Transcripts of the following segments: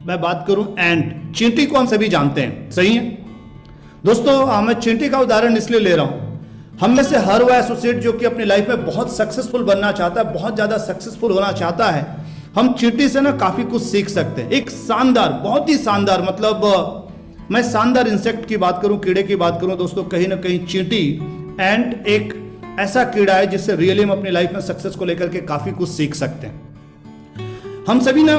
मैं बात करूं एंट, चींटी को हम सभी जानते हैं, सही है दोस्तों। मैं चींटी का उदाहरण इसलिए ले रहा हूं, हम में से हर वह एसोसिएट जो कि अपनी लाइफ में बहुत सक्सेसफुल बनना चाहता है, बहुत ज्यादा सक्सेसफुल होना चाहता है, हम चींटी से ना काफी कुछ सीख सकते हैं। एक शानदार, बहुत ही शानदार, मतलब मैं शानदार इंसेक्ट की बात करूं, कीड़े की बात करूं दोस्तों, कहीं ना कहीं चींटी एंट एक ऐसा कीड़ा है जिससे रियली हम अपनी लाइफ में सक्सेस को लेकर के काफी कुछ सीख सकते हैं। हम सभी ना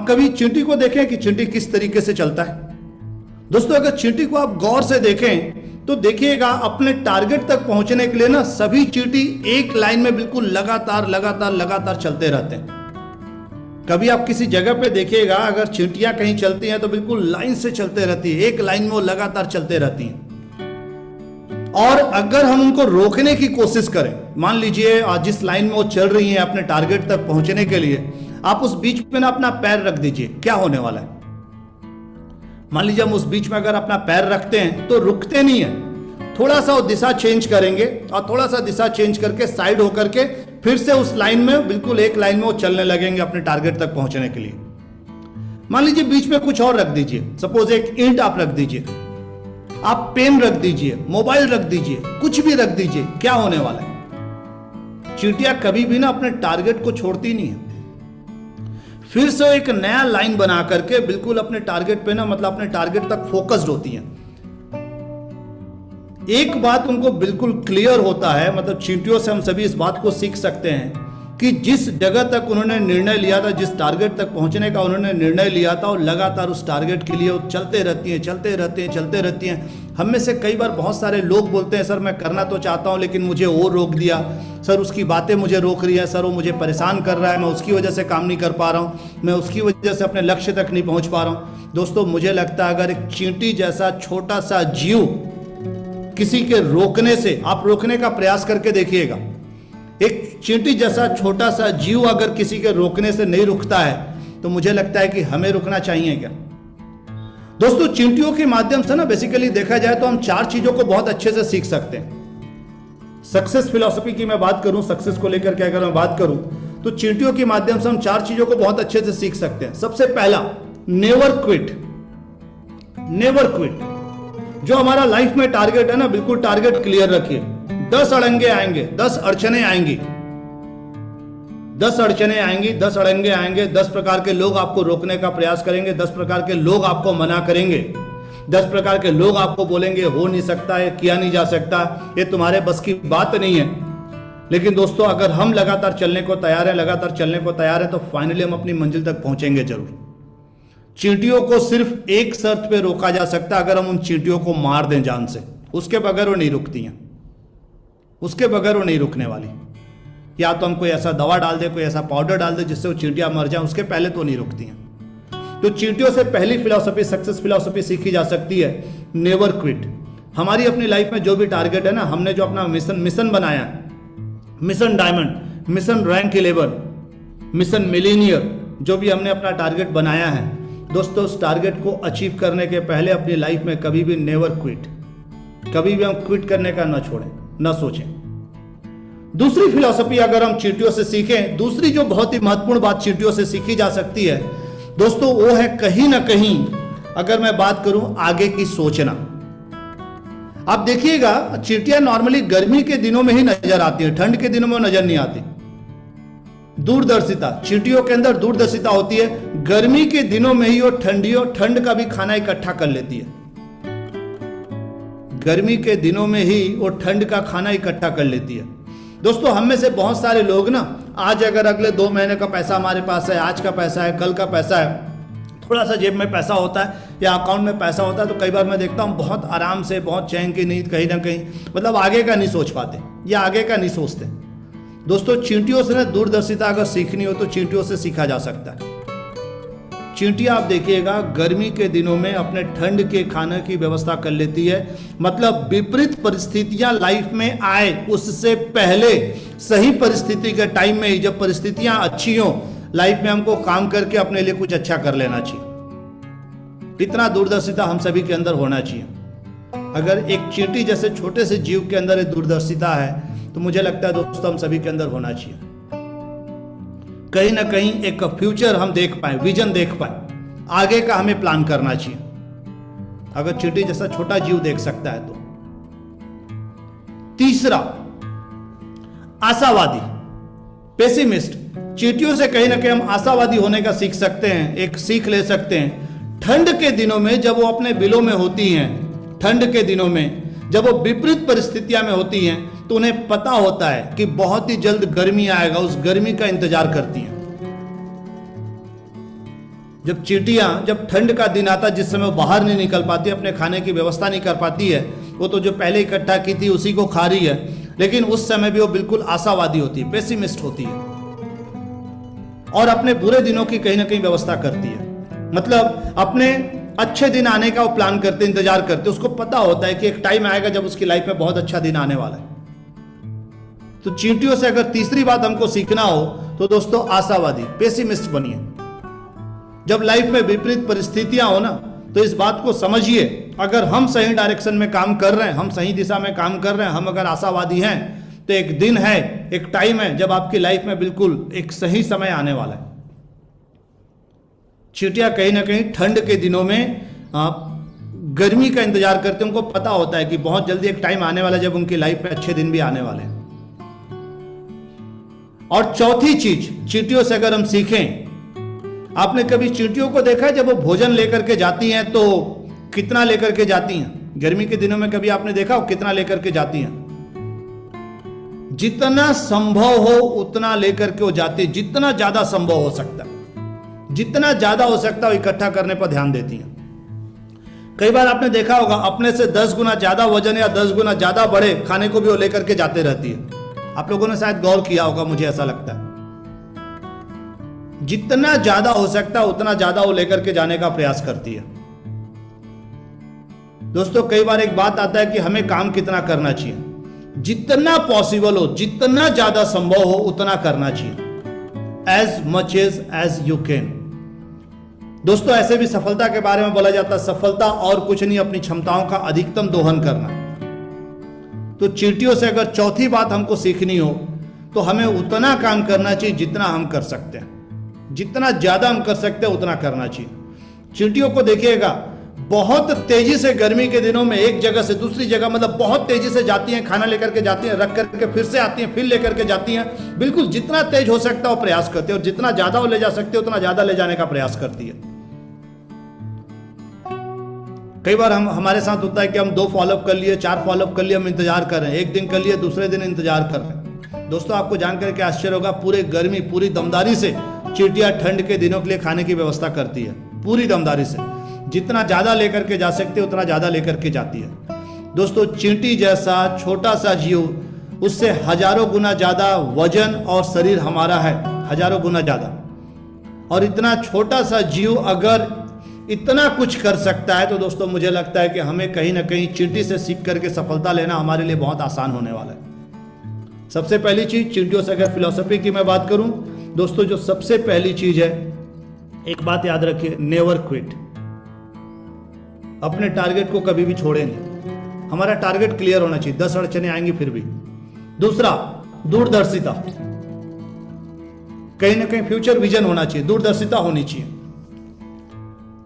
कभी चींटी को देखें कि चींटी किस तरीके से चलता है। दोस्तों अगर चींटी को आप गौर से देखें तो देखिएगा अपने टारगेट तक पहुंचने के लिए ना सभी चींटी एक लाइन में बिल्कुल लगातार लगातार लगातार चलते रहते हैं। कभी आप किसी जगह पे देखिएगा अगर चींटियां कहीं चलती हैं तो बिल्कुल लाइन से चलते रहती है, एक लाइन में वो लगातार चलते रहती हैं। और अगर हम उनको रोकने की कोशिश करें, मान लीजिए जिस लाइन में वो चल रही हैं अपने टारगेट तक पहुंचने के लिए, आप उस बीच में ना अपना पैर रख दीजिए, क्या होने वाला है? मान लीजिए हम उस बीच में अगर अपना पैर रखते हैं तो रुकते नहीं है, थोड़ा सा वो दिशा चेंज करेंगे और थोड़ा सा दिशा चेंज करके साइड होकर के फिर से उस लाइन में, बिल्कुल एक लाइन में वो चलने लगेंगे अपने टारगेट तक पहुंचने के लिए। मान लीजिए बीच में कुछ और रख दीजिए, सपोज एक ईंट आप रख दीजिए, आप पेन रख दीजिए, मोबाइल रख दीजिए, कुछ भी रख दीजिए, क्या होने वाला है? चींटियां कभी भी ना अपने टारगेट को छोड़ती नहीं है, फिर से एक नया लाइन बना करके बिल्कुल अपने टारगेट पे ना, मतलब अपने टारगेट तक फोकस्ड होती हैं। एक बात उनको बिल्कुल क्लियर होता है, मतलब चींटियों से हम सभी इस बात को सीख सकते हैं कि जिस जगह तक उन्होंने निर्णय लिया था, जिस टारगेट तक पहुंचने का उन्होंने निर्णय लिया था, और लगातार उस टारगेट के लिए वो चलते रहती हैं, चलते रहती हैं, चलते रहती हैं। हम में से कई बार बहुत सारे लोग बोलते हैं सर मैं करना तो चाहता हूं लेकिन मुझे वो रोक दिया, सर उसकी बातें मुझे रोक रही है, सर वो मुझे परेशान कर रहा है, मैं उसकी वजह से काम नहीं कर पा रहा हूँ, मैं उसकी वजह से अपने लक्ष्य तक नहीं पहुँच पा रहा हूँ। दोस्तों मुझे लगता है अगर एक चींटी जैसा छोटा सा जीव किसी के रोकने से, आप रोकने का प्रयास करके देखिएगा, एक चींटी जैसा छोटा सा जीव अगर किसी के रोकने से नहीं रुकता है तो मुझे लगता है कि हमें रुकना चाहिए क्या? दोस्तों चींटियों के माध्यम से ना बेसिकली देखा जाए तो हम 4 चीजों को बहुत अच्छे से सीख सकते हैं। सक्सेस फिलॉसफी की मैं बात करूं, सक्सेस को लेकर के अगर मैं बात करूं तो चींटियों के माध्यम से हम 4 चीजों को बहुत अच्छे से सीख सकते हैं। सबसे पहला, नेवर क्विट। Never quit. जो हमारा लाइफ में टारगेट है ना, बिल्कुल टारगेट क्लियर रखिए। 10 अड़ंगे आएंगे, 10 अड़चने आएंगी, 10 अड़चने आएंगी, 10 अड़ंगे आएंगे, 10 प्रकार के लोग आपको रोकने का प्रयास करेंगे, 10 प्रकार के लोग आपको मना करेंगे, 10 प्रकार के लोग आपको बोलेंगे हो नहीं सकता है, किया नहीं जा सकता, ये तुम्हारे बस की बात नहीं है। लेकिन दोस्तों अगर हम लगातार चलने को तैयार हैं, लगातार चलने को तैयार हैं, तो फाइनली हम अपनी मंजिल तक पहुंचेंगे जरूर। चींटियों को सिर्फ एक शर्त पे रोका जा सकता है, अगर हम उन चींटियों को मार दें जान से, उसके बगैर वो नहीं रुकती हैं, उसके बगैर वो नहीं रुकने वाली। या तो हम कोई ऐसा दवा डाल दे, कोई ऐसा पाउडर डाल दे जिससे वो चींटियां मर जाएं, उसके पहले तो नहीं रुकती हैं। तो चींटियों से पहली फिलॉसफी, सक्सेस फिलॉसफी सीखी जा सकती है, नेवर क्विट। हमारी अपनी लाइफ में जो भी टारगेट है ना, हमने जो अपना मिशन बनाया है, mission diamond, mission rank 11, mission millionaire, जो भी हमने अपना टारगेट बनाया है दोस्तों, उस टारगेट को अचीव करने के पहले अपनी लाइफ में कभी भी नेवर क्विट, कभी भी हम क्विट करने का ना छोड़ें, ना सोचें। दूसरी फिलॉसफी अगर हम चींटियों से सीखें, दूसरी जो बहुत ही महत्वपूर्ण बात चींटियों से सीखी जा सकती है दोस्तों, वो है कहीं ना कहीं अगर मैं बात करूं आगे की सोचना। आप देखिएगा चींटियां नॉर्मली गर्मी के दिनों में ही नजर आती है, ठंड के दिनों में नजर नहीं आती। दूरदर्शिता, चींटियों के अंदर दूरदर्शिता होती है, गर्मी के दिनों में ही वो ठंड का भी खाना इकट्ठा कर लेती है। गर्मी के दिनों में ही वो ठंड का खाना इकट्ठा कर लेती है। दोस्तों हम में से बहुत सारे लोग ना, आज अगर अगले 2 महीने का पैसा हमारे पास है, आज का पैसा है, कल का पैसा है, थोड़ा सा जेब में पैसा होता है या अकाउंट में पैसा होता है, तो कई बार मैं देखता हूँ बहुत आराम से, बहुत चैन की नींद, कहीं ना कहीं मतलब आगे का नहीं सोच पाते या आगे का नहीं सोचते। दोस्तों चींटियों से ना दूरदर्शिता अगर सीखनी हो तो चींटियों से सीखा जा सकता है। चींटियां आप देखिएगा गर्मी के दिनों में अपने ठंड के खाने की व्यवस्था कर लेती है, मतलब विपरीत परिस्थितियां लाइफ में आए उससे पहले सही परिस्थिति के टाइम में ही, जब परिस्थितियां अच्छी हो लाइफ में, हमको काम करके अपने लिए कुछ अच्छा कर लेना चाहिए। इतना दूरदर्शिता हम सभी के अंदर होना चाहिए। अगर एक चींटी जैसे छोटे से जीव के अंदर एक दूरदर्शिता है तो मुझे लगता है दोस्तों हम सभी के अंदर होना चाहिए। कहीं ना कहीं एक फ्यूचर हम देख पाए, विजन देख पाए, आगे का हमें प्लान करना चाहिए। अगर चींटी जैसा छोटा जीव देख सकता है तो। तीसरा, आशावादी, पेसिमिस्ट। चींटियों से कहीं ना कहीं हम आशावादी होने का सीख सकते हैं, एक सीख ले सकते हैं। ठंड के दिनों में जब वो अपने बिलों में होती हैं, ठंड के दिनों में जब वो विपरीत परिस्थितियां में होती हैं, तो उन्हें पता होता है कि बहुत ही जल्द गर्मी आएगा, उस गर्मी का इंतजार करती हैं। जब चींटियां, जब ठंड का दिन आता है, जिस समय वो बाहर नहीं निकल पाती, अपने खाने की व्यवस्था नहीं कर पाती है, वो तो जो पहले इकट्ठा की थी उसी को खा रही है, लेकिन उस समय भी वो बिल्कुल आशावादी होती है, पेसिमिस्ट होती है, और अपने बुरे दिनों की कहीं ना कहीं व्यवस्था करती है। मतलब अपने अच्छे दिन आने का वो प्लान करते, इंतजार करते। उसको पता होता है कि एक टाइम आएगा जब उसकी लाइफ में बहुत अच्छा दिन आने वाला है। तो चींटियों से अगर तीसरी बात हमको सीखना हो तो दोस्तों, आशावादी, पेसिमिस्ट बनिए। जब लाइफ में विपरीत परिस्थितियां हो ना, तो इस बात को समझिए, अगर हम सही डायरेक्शन में काम कर रहे हैं, हम सही दिशा में काम कर रहे हैं, हम अगर आशावादी हैं, तो एक दिन है, एक टाइम है जब आपकी लाइफ में बिल्कुल एक सही समय आने वाला है। चींटियां कहीं ना कहीं ठंड के दिनों में गर्मी का इंतजार करते हैं। उनको पता होता है कि बहुत जल्दी एक टाइम आने वाला है जब उनकी लाइफ में अच्छे दिन भी आने वाले हैं। और चौथी चीज चींटियों से अगर हम सीखें, आपने कभी चींटियों को देखा है जब वो भोजन लेकर के जाती हैं तो कितना लेकर के जाती हैं? गर्मी के दिनों में कभी आपने देखा हो कितना लेकर के जाती हैं? जितना संभव हो उतना लेकर के वो जाती है, जितना ज्यादा संभव हो सकता है, जितना ज्यादा हो सकता है इकट्ठा करने पर ध्यान देती हैं। कई बार आपने देखा होगा अपने से 10 गुना ज्यादा वजन या 10 गुना ज्यादा बड़े खाने को भी वो लेकर के जाते रहती है। आप लोगों ने शायद गौर किया होगा, मुझे ऐसा लगता है। जितना ज्यादा हो सकता है उतना ज्यादा वो लेकर के जाने का प्रयास करती है। दोस्तों, कई बार एक बात आता है कि हमें काम कितना करना चाहिए। जितना पॉसिबल हो, जितना ज्यादा संभव हो उतना करना चाहिए, as much as you can. दोस्तों, ऐसे भी सफलता के बारे में बोला जाता है, सफलता और कुछ नहीं, अपनी क्षमताओं का अधिकतम दोहन करना। तो चींटियों से अगर चौथी बात हमको सीखनी हो तो हमें उतना काम करना चाहिए जितना हम कर सकते हैं, जितना ज्यादा हम कर सकते हैं उतना करना चाहिए। चींटियों को देखिएगा, बहुत तेजी से गर्मी के दिनों में एक जगह से दूसरी जगह, मतलब बहुत तेजी से जाती हैं, खाना लेकर के जाती हैं, रख करके फिर से आती हैं, फिर लेकर के जाती हैं। बिल्कुल जितना तेज हो सकता है वो प्रयास करती है, और जितना ज्यादा वो ले जा सकते हैं उतना ज्यादा ले जाने का प्रयास करती है। कई बार हमारे साथ होता है कि हम 2 फॉलोअप कर लिए, 4 फॉलोअप कर लिए, हम इंतजार कर रहे हैं, एक दिन कर लिए, दूसरे दिन इंतजार कर रहे हैं। दोस्तों, आपको जानकर के आश्चर्य होगा, पूरे गर्मी, पूरी दमदारी से चींटियां ठंड के दिनों के लिए खाने की व्यवस्था करती है, पूरी दमदारी से। जितना ज्यादा लेकर के जा सकते उतना ज्यादा लेकर के जाती है। दोस्तों, चींटी जैसा छोटा सा जीव, उससे हजारों गुना ज्यादा वजन और शरीर हमारा है, हजारों गुना ज्यादा। और इतना छोटा सा जीव अगर इतना कुछ कर सकता है, तो दोस्तों मुझे लगता है कि हमें कहीं ना कहीं चींटी से सीख करके सफलता लेना हमारे लिए बहुत आसान होने वाला है। सबसे पहली चीज, चींटियों से अगर फिलॉसफी की मैं बात करूं दोस्तों, जो सबसे पहली चीज है, एक बात याद रखिए, नेवर क्विट। अपने टारगेट को कभी भी छोड़े नहीं। हमारा टारगेट क्लियर होना चाहिए, 10 अड़चने आएंगी फिर भी। दूसरा, दूरदर्शिता, कहीं ना कहीं फ्यूचर विजन होना चाहिए, दूरदर्शिता होनी चाहिए।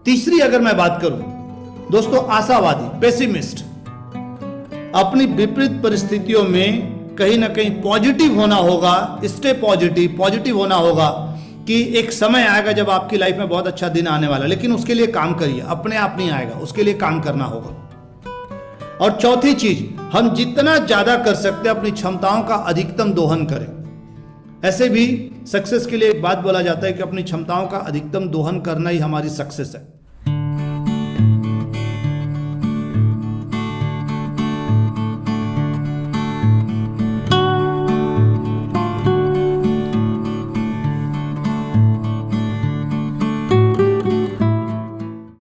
तीसरी अगर मैं बात करूं दोस्तों, आशावादी, पेसिमिस्ट। अपनी विपरीत परिस्थितियों में कहीं ना कहीं पॉजिटिव होना होगा, स्टे पॉजिटिव होना होगा कि एक समय आएगा जब आपकी लाइफ में बहुत अच्छा दिन आने वाला है, लेकिन उसके लिए काम करिए, अपने आप नहीं आएगा, उसके लिए काम करना होगा। और चौथी चीज, हम जितना ज्यादा कर सकते हैं अपनी क्षमताओं का अधिकतम दोहन करें। ऐसे भी सक्सेस के लिए एक बात बोला जाता है कि अपनी क्षमताओं का अधिकतम दोहन करना ही हमारी सक्सेस है।